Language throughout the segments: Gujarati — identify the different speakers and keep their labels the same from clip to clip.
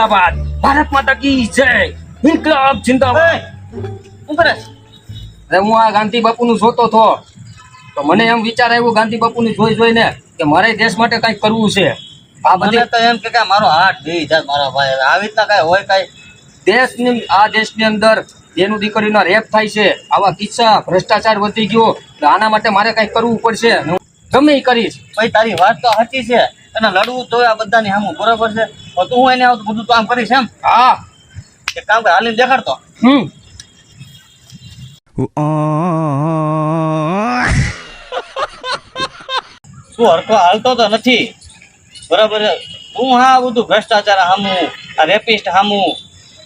Speaker 1: जिंदाबाद भारत माता की जय इनकलाब जिंदाबाद
Speaker 2: શું કરે
Speaker 1: અરે હું આ ગાંધી બાપુનું જોતો હતો તો મને એમ વિચાર આવ્યો ગાંધી બાપુનું જોઈને કે મારે દેશ માટે કંઈક કરવું છે આ
Speaker 2: મને
Speaker 1: બધી
Speaker 2: તો એમ કે મારો હાથ ભી જાય મારા ભાઈ આવી રીતના કઈ હોય કઈ
Speaker 1: દેશની અંદર જેનું દીકરીનો રેપ થાય છે આવા કિસ્સા ભ્રષ્ટાચાર વધી ગયો તો આના માટે મારે કંઈક કરવું પડશે હું ગમે એ કરીશ
Speaker 2: ભાઈ તારી વાત તો સાચી છે અને લડવું તો આ બધાની સામું બરોબર છે તો તું એને આવતું બધું તો આમ કરીશ એમ
Speaker 1: હા
Speaker 2: એક કામ કર હાલીને દેખાડતો શું હરખો હાલતો તો નથી બરાબર તું હા બધું ભ્રષ્ટાચાર સામું આ રેપિસ્ટ સામું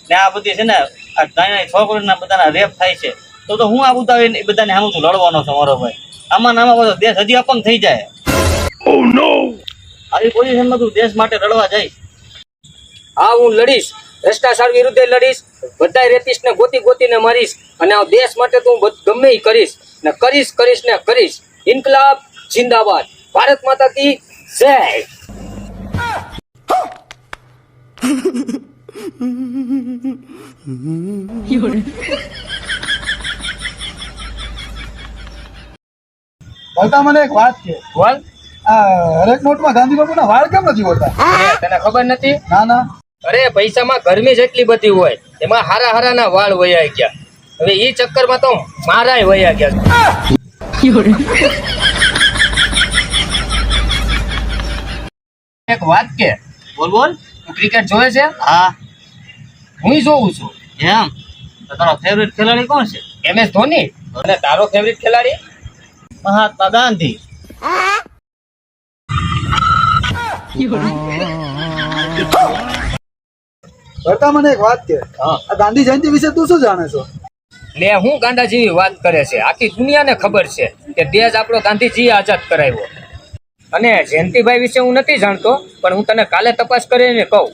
Speaker 2: ને આ બધી છે ને આ નાની છોકરીના બધાના રેપ થાય છે તો હું આ બધા બધાને સામું તું લડવાનો છું મારો ભાઈ આમાં નામાં બધો દેશ હજી અપંગ થઈ જાય આવી પોઝિશનમાં તું દેશ માટે લડવા જાય
Speaker 1: હા હું લડીશ ભ્રષ્ટાચાર વિરુદ્ધ લડીશ બધા રેપિસ્ટને ગોતીને મારીશ અને આ દેશ માટે તું ગમે એ કરીશ ને કરીશ ઇન્કલાબ જિંદાબાદ ભારત માતા કી જય
Speaker 3: બોલતા મને એક વાત છે
Speaker 1: બોલ
Speaker 3: હરેક નોટમાં ગાંધી બાપુના વાળ કેમ નથી હોતા
Speaker 1: તને ખબર નથી
Speaker 3: ના
Speaker 1: અરે પૈસામાં ગરમી જેટલી બધી હોય એમાં હારા વાળ વયા ગયા હવે એ ચક્કરમાં તો મારાય વયા ગયા એક વાત કે
Speaker 2: બોલ બોલ
Speaker 1: તું ક્રિકેટ જોવે છે
Speaker 2: હા
Speaker 1: હું જોઉં છું
Speaker 2: એમ તો તારો ફેવરેટ ખેલાડી કોણ છે
Speaker 1: MS ધોની અને તારો ફેવરિટ ખેલાડી
Speaker 2: મહાત્મા ગાંધી
Speaker 3: બોલતા મને એક વાત છે આ ગાંધી જયંતિ વિશે તું શું જાણે છો
Speaker 1: લે હું ગાંડા જેવી વાત કરે છે આખી દુનિયાને ખબર છે કે દેશ આપણો ગાંધીજીએ આઝાદ કરાવ્યો અને જયંતિભાઈ વિશે હું નથી જાણતો પણ હું તને કાલે તપાસ કરીને કહું